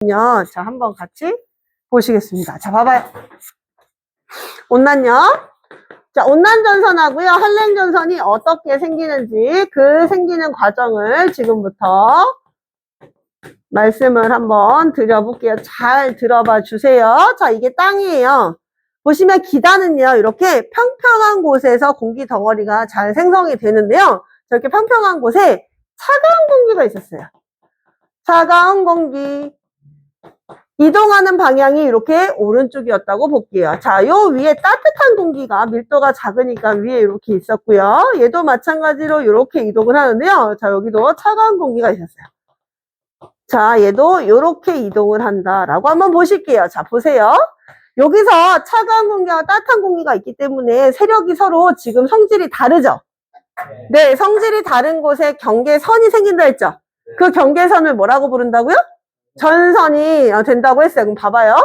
자, 한번 같이 보시겠습니다. 자, 봐봐요. 온난요. 자, 온난전선하고요, 한랭전선이 어떻게 생기는지 그 생기는 과정을 지금부터 말씀을 한번 드려볼게요. 잘 들어봐 주세요. 자, 이게 땅이에요. 보시면 기단은요, 이렇게 평평한 곳에서 공기 덩어리가 잘 생성이 되는데요. 저렇게 평평한 곳에 차가운 공기가 있었어요. 차가운 공기. 이동하는 방향이 이렇게 오른쪽이었다고 볼게요. 자, 요 위에 따뜻한 공기가 밀도가 작으니까 위에 이렇게 있었고요. 얘도 마찬가지로 이렇게 이동을 하는데요. 자, 여기도 차가운 공기가 있었어요. 자, 얘도 이렇게 이동을 한다라고 한번 보실게요. 자, 보세요. 여기서 차가운 공기와 따뜻한 공기가 있기 때문에 세력이 서로 지금 성질이 다르죠? 네, 성질이 다른 곳에 경계선이 생긴다 했죠? 그 경계선을 뭐라고 부른다고요? 전선이 된다고 했어요. 그럼 봐봐요.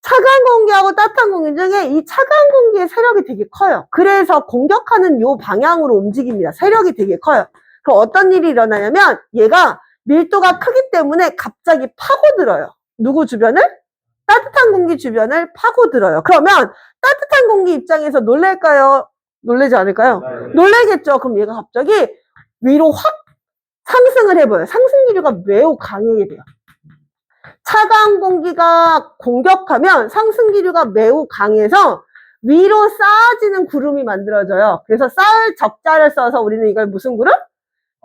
차가운 공기하고 따뜻한 공기 중에 이 차가운 공기의 세력이 되게 커요. 그래서 공격하는 요 방향으로 움직입니다. 세력이 되게 커요. 그럼 어떤 일이 일어나냐면 얘가 밀도가 크기 때문에 갑자기 파고들어요. 누구 주변을? 따뜻한 공기 주변을 파고들어요. 그러면 따뜻한 공기 입장에서 놀랄까요? 놀라지 않을까요? 놀라겠죠. 그럼 얘가 갑자기 위로 확 상승을 해봐요. 상승 기류가 매우 강하게 돼요. 차가운 공기가 공격하면 상승 기류가 매우 강해서 위로 쌓아지는 구름이 만들어져요. 그래서 쌓을 적자를 써서 우리는 이걸 무슨 구름?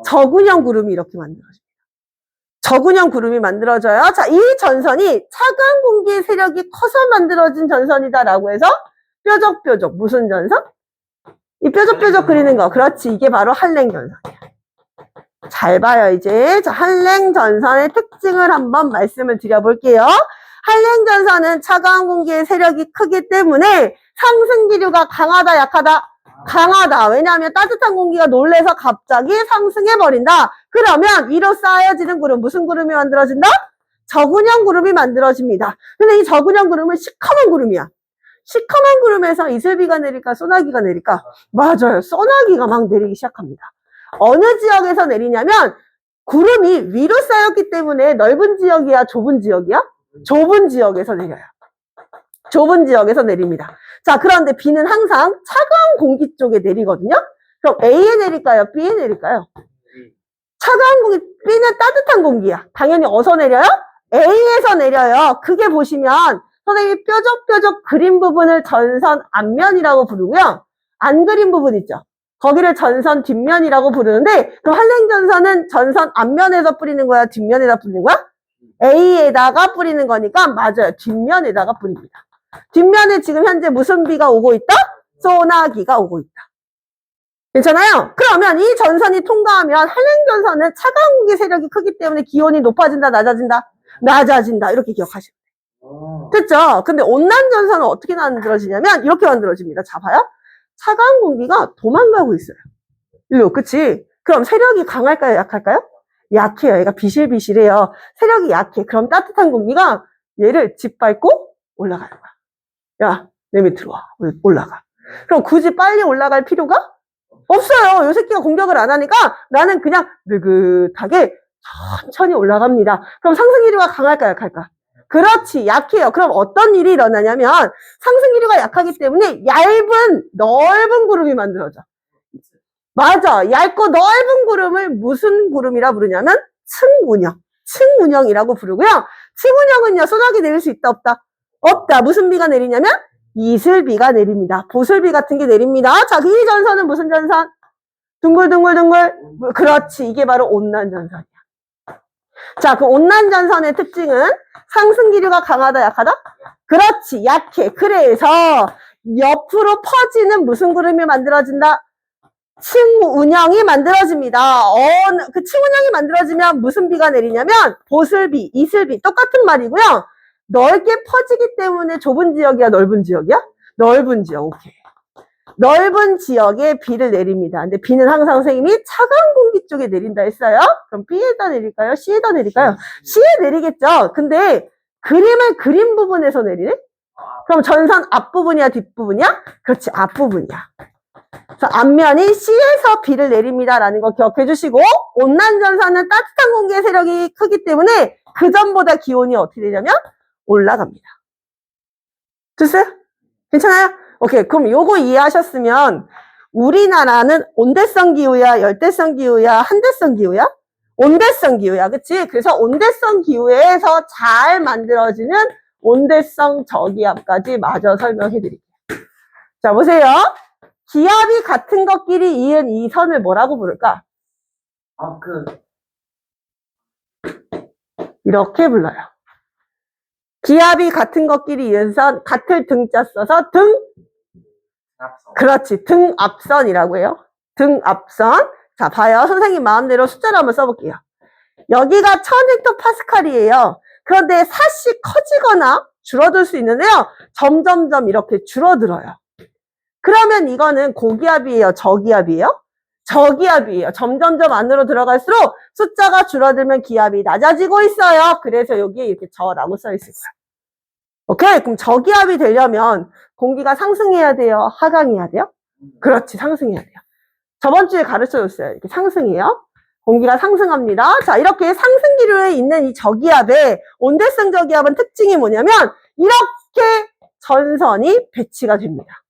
저군형 구름이 이렇게 만들어집니다. 저군형 구름이 만들어져요. 자, 이 전선이 차가운 공기의 세력이 커서 만들어진 전선이다라고 해서 뾰족뾰족. 무슨 전선? 이 뾰족뾰족 그리는 거. 그렇지. 이게 바로 한랭전선이야. 잘 봐요, 이제. 자, 한랭전선의 특징을 한번 말씀을 드려볼게요. 한랭전선은 차가운 공기의 세력이 크기 때문에 상승기류가 강하다, 약하다? 강하다. 왜냐하면 따뜻한 공기가 놀래서 갑자기 상승해버린다. 그러면 위로 쌓여지는 구름, 무슨 구름이 만들어진다? 저군형 구름이 만들어집니다. 근데 이 저군형 구름은 시커먼 구름이야. 시커먼 구름에서 이슬비가 내릴까, 소나기가 내릴까? 맞아요. 소나기가 막 내리기 시작합니다. 어느 지역에서 내리냐면 구름이 위로 쌓였기 때문에 넓은 지역이야, 좁은 지역이야? 좁은 지역에서 내려요. 좁은 지역에서 내립니다. 자, 그런데 비는 항상 차가운 공기 쪽에 내리거든요. 그럼 A에 내릴까요? B에 내릴까요? 차가운 공기, B는 따뜻한 공기야. 당연히 어디서 내려요? A에서 내려요. 그게 보시면 선생님이 뾰족뾰족 그린 부분을 전선 앞면이라고 부르고요. 안 그린 부분 있죠? 거기를 전선 뒷면이라고 부르는데, 그럼 한랭전선은 전선 앞면에서 뿌리는 거야? 뒷면에다 뿌리는 거야? A에다가 뿌리는 거니까 맞아요. 뒷면에다가 뿌립니다. 뒷면에 지금 현재 무슨 비가 오고 있다? 소나기가 오고 있다. 괜찮아요? 그러면 이 전선이 통과하면 한랭전선은 차가운 공기 세력이 크기 때문에 기온이 높아진다, 낮아진다? 낮아진다. 이렇게 기억하시면 돼요. 됐죠? 근데 온난전선은 어떻게 만들어지냐면 이렇게 만들어집니다. 자, 봐요. 차가운 공기가 도망가고 있어요. 일로, 그치? 그럼 세력이 강할까요? 약할까요? 약해요. 얘가 비실비실해요. 세력이 약해. 그럼 따뜻한 공기가 얘를 짓밟고 올라가는 거야. 야, 내 밑으로 와. 올라가. 그럼 굳이 빨리 올라갈 필요가 없어요. 요 새끼가 공격을 안 하니까 나는 그냥 느긋하게 천천히 올라갑니다. 그럼 상승기류가 강할까요? 약할까? 그렇지, 약해요. 그럼 어떤 일이 일어나냐면 상승기류가 약하기 때문에 얇은 넓은 구름이 만들어져. 맞아, 얇고 넓은 구름을 무슨 구름이라 부르냐면 층운형, 층운형이라고 부르고요. 층운형은요, 소나기 내릴 수 있다, 없다? 없다. 무슨 비가 내리냐면 이슬비가 내립니다. 보슬비 같은 게 내립니다. 자, 이 전선은 무슨 전선? 둥글둥글둥글. 그렇지, 이게 바로 온난전선이야. 자, 그 온난전선의 특징은 상승기류가 강하다, 약하다? 그렇지, 약해. 그래서 옆으로 퍼지는 무슨 구름이 만들어진다? 층운형이 만들어집니다. 그 층운형이 만들어지면 무슨 비가 내리냐면 보슬비, 이슬비 똑같은 말이고요. 넓게 퍼지기 때문에 좁은 지역이야, 넓은 지역이야? 넓은 지역, 오케이. 넓은 지역에 비를 내립니다. 근데 비는 항상 선생님이 차가운 공기 쪽에 내린다 했어요. 그럼 B에다 내릴까요? C에다 내릴까요? C에 내리겠죠. 근데 그림을 그린 부분에서 내리네? 그럼 전선 앞부분이야, 뒷부분이야? 그렇지, 앞부분이야. 그래서 앞면이 C에서 비를 내립니다라는 거 기억해 주시고, 온난전선은 따뜻한 공기의 세력이 크기 때문에 그 전보다 기온이 어떻게 되냐면 올라갑니다. 됐어요? 괜찮아요? 오케이. 그럼 요거 이해하셨으면 우리나라는 온대성 기후야, 열대성 기후야, 한대성 기후야? 온대성 기후야. 그치? 그래서 온대성 기후에서 잘 만들어지는 온대성 저기압까지 마저 설명해 드릴게요. 자, 보세요. 기압이 같은 것끼리 이은 이 선을 뭐라고 부를까? 이렇게 불러요. 기압이 같은 것끼리 이은 선, 같을 등자 써서 그렇지. 등압선이라고 해요. 등압선. 자, 봐요. 선생님 마음대로 숫자를 한번 써볼게요. 여기가 1000헥토파스칼이에요. 그런데 sat이 커지거나 줄어들 수 있는데요. 점점점 이렇게 줄어들어요. 그러면 이거는 고기압이에요? 저기압이에요? 저기압이에요. 점점점 안으로 들어갈수록 숫자가 줄어들면 기압이 낮아지고 있어요. 그래서 여기에 이렇게 저라고 써 있을 거예요. 오케이? 그럼 저기압이 되려면 공기가 상승해야 돼요? 하강해야 돼요? 그렇지, 상승해야 돼요. 저번 주에 가르쳐줬어요. 이렇게 상승해요. 공기가 상승합니다. 자, 이렇게 상승 기류에 있는 이 저기압의 온대성 저기압은 특징이 뭐냐면 이렇게 전선이 배치가 됩니다.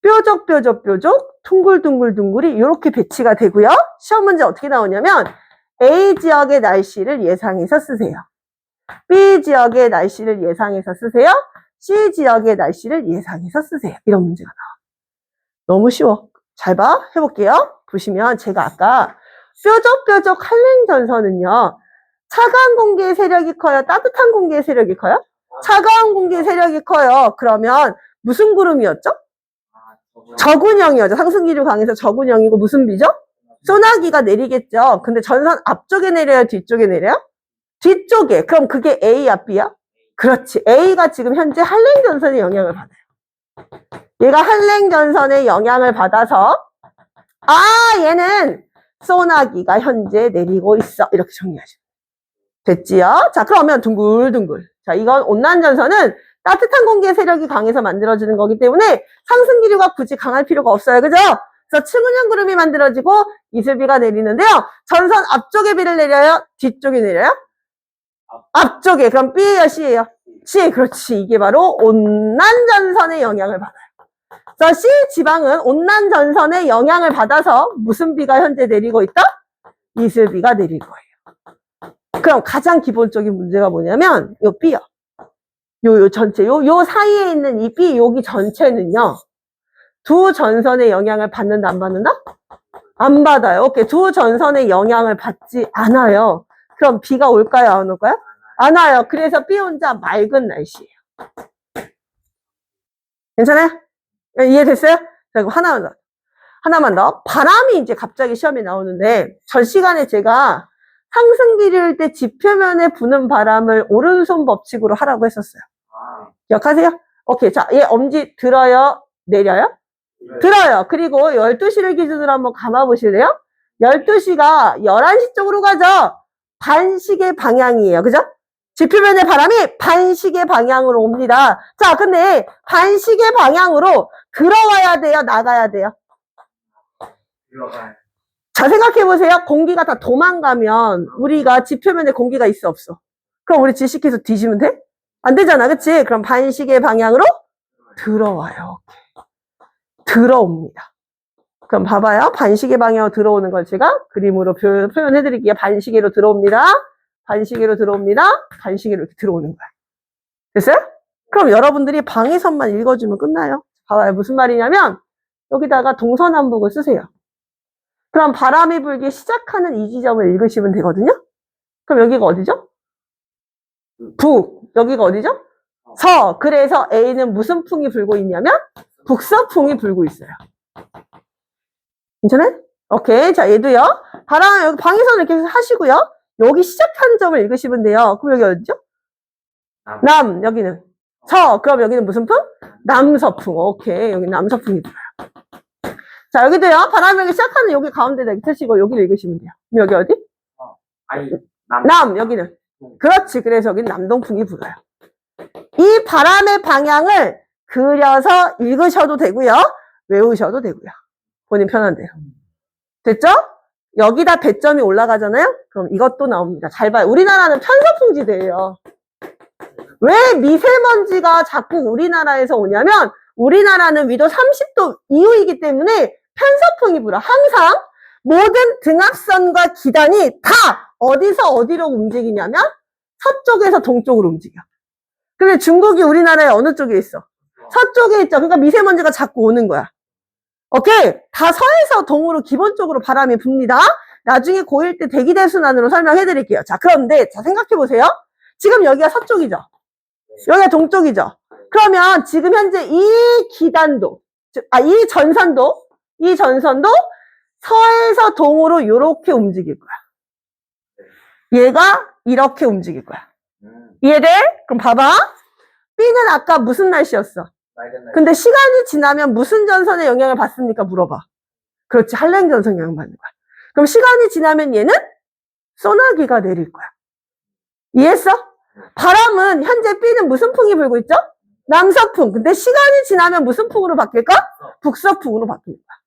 뾰족 둥글둥글둥글이 이렇게 배치가 되고요. 시험 문제 어떻게 나오냐면 A 지역의 날씨를 예상해서 쓰세요. B 지역의 날씨를 예상해서 쓰세요. C 지역의 날씨를 예상해서 쓰세요. 이런 문제가 나와. 너무 쉬워. 잘 봐. 해볼게요. 보시면 제가 아까 뾰족 한랭전선은요. 차가운 공기의 세력이 커요? 따뜻한 공기의 세력이 커요? 차가운 공기의 세력이 커요. 그러면 무슨 구름이었죠? 저군형이었죠. 상승기류 강해서 저군형이고 무슨 비죠? 소나기가 내리겠죠. 근데 전선 앞쪽에 내려요? 뒤쪽에 내려요? 뒤쪽에. 그럼 그게 A야, B야? 그렇지. A가 지금 현재 한랭전선의 영향을 받아요. 얘가 한랭전선의 영향을 받아서 얘는 소나기가 현재 내리고 있어. 이렇게 정리하시면 됐지요? 자, 그러면 둥글둥글. 자, 이건 온난전선은 따뜻한 공기의 세력이 강해서 만들어지는 거기 때문에 상승기류가 굳이 강할 필요가 없어요. 그죠? 그래서 층은형 구름이 만들어지고 이슬비가 내리는데요. 전선 앞쪽에 비를 내려요? 뒤쪽에 내려요? 앞쪽에. 그럼 B예요? C예요? C. 그렇지. 이게 바로 온난전선의 영향을 받아요. 그래서 C 지방은 온난전선의 영향을 받아서 무슨 비가 현재 내리고 있다? 이슬비가 내릴 거예요. 그럼 가장 기본적인 문제가 뭐냐면 요 B요. 요 전체, 요 사이에 있는 이 B 여기 전체는요. 두 전선의 영향을 받는다, 안 받는다? 안 받아요. 오케이. 두 전선의 영향을 받지 않아요. 그럼 비가 올까요? 안 올까요? 안 와요. 그래서 B 혼자 맑은 날씨예요. 괜찮아요? 이해됐어요? 자, 그럼 하나만 더. 바람이 이제 갑자기 시험에 나오는데 전 시간에 제가 상승기류일 때 지표면에 부는 바람을 오른손 법칙으로 하라고 했었어요. 기억하세요? 오케이. 자, 얘 엄지 들어요? 내려요? 들어요. 그리고 12시를 기준으로 한번 감아 보실래요? 12시가 11시 쪽으로 가죠? 반시계 방향이에요. 그죠? 지표면의 바람이 반시계 방향으로 옵니다. 자, 근데 반시계 방향으로 들어와야 돼요? 나가야 돼요? 들어가요. 자, 생각해보세요. 공기가 다 도망가면 우리가 지표면에 공기가 있어, 없어? 그럼 우리 질식해서 뒤지면 돼? 안 되잖아. 그치? 그럼 반시계 방향으로 들어와요. 들어옵니다. 그럼 봐봐요. 반시계 방향으로 들어오는 걸 제가 그림으로 표현해드릴게요. 반시계로 들어옵니다. 반시계로 들어옵니다. 반시계로 이렇게 들어오는 거야. 됐어요? 그럼 여러분들이 방위선만 읽어주면 끝나요. 봐봐요. 무슨 말이냐면 여기다가 동서남북을 쓰세요. 그럼 바람이 불기 시작하는 이 지점을 읽으시면 되거든요. 그럼 여기가 어디죠? 북. 여기가 어디죠? 서. 그래서 A는 무슨 풍이 불고 있냐면 북서풍이 불고 있어요. 괜찮아요? 오케이. 자, 얘도요. 바람, 여기 방위선을 이렇게 하시고요. 여기 시작하는 점을 읽으시면 돼요. 그럼 여기 어디죠? 남. 여기는 서. 그럼 여기는 무슨 풍? 남서풍. 오케이. 여기 남서풍이 불어요. 자, 여기도요. 바람이 여기 시작하는 여기 가운데다 쓰시고 여기를 읽으시면 돼요. 그럼 여기 어디? 남. 여기는. 그렇지. 그래서 여기는 남동풍이 불어요. 이 바람의 방향을 그려서 읽으셔도 되고요. 외우셔도 되고요. 본인 편한 대로. 됐죠? 여기다 배점이 올라가잖아요? 그럼 이것도 나옵니다. 잘 봐요. 우리나라는 편서풍지대예요. 왜 미세먼지가 자꾸 우리나라에서 오냐면 우리나라는 위도 30도 이후이기 때문에 편서풍이 불어. 항상 모든 등압선과 기단이 다 어디서 어디로 움직이냐면 서쪽에서 동쪽으로 움직여. 근데 중국이 우리나라에 어느 쪽에 있어? 서쪽에 있죠. 그러니까 미세먼지가 자꾸 오는 거야. 오케이? 다 서에서 동으로 기본적으로 바람이 붑니다. 나중에 고1 때 대기대순환으로 설명해 드릴게요. 자, 그런데 자 생각해 보세요. 지금 여기가 서쪽이죠. 여기가 동쪽이죠. 그러면 지금 현재 이 기단도, 이 전선도 서에서 동으로 이렇게 움직일 거야. 얘가 이렇게 움직일 거야. 이해돼? 그럼 봐봐. B는 아까 무슨 날씨였어? 맑은 날. 근데 시간이 지나면 무슨 전선의 영향을 받습니까? 물어봐. 그렇지. 한랭 전선 영향 받는 거야. 그럼 시간이 지나면 얘는 소나기가 내릴 거야. 이해했어? 바람은 현재 B는 무슨 풍이 불고 있죠? 남서풍. 근데 시간이 지나면 무슨 풍으로 바뀔까? 북서풍으로 바뀔 거야.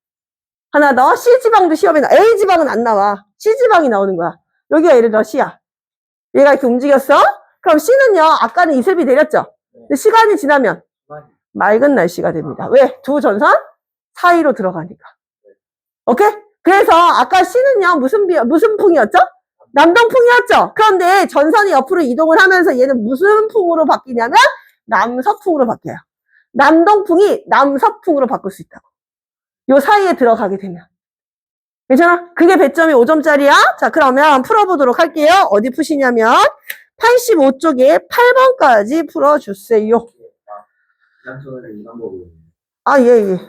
하나 더. C지방도 시험에 나와. A지방은 안 나와. C지방이 나오는 거야. 여기가 예를 들어 C야. 얘가 이렇게 움직였어? 그럼 C는요, 아까는 이슬비 내렸죠? 근데 시간이 지나면 맑은 날씨가 됩니다. 왜? 두 전선 사이로 들어가니까. 오케이? 그래서 아까 C는요, 무슨 풍이었죠? 남동풍이었죠? 그런데 전선이 옆으로 이동을 하면서 얘는 무슨 풍으로 바뀌냐면 남서풍으로 바뀌어요. 남동풍이 남서풍으로 바꿀 수 있다고. 요 사이에 들어가게 되면. 괜찮아? 그게 배점이 5점짜리야? 자, 그러면 풀어보도록 할게요. 어디 푸시냐면 85쪽에 8번까지 풀어주세요. 양손을 이 방법으로. 아, 예, 예.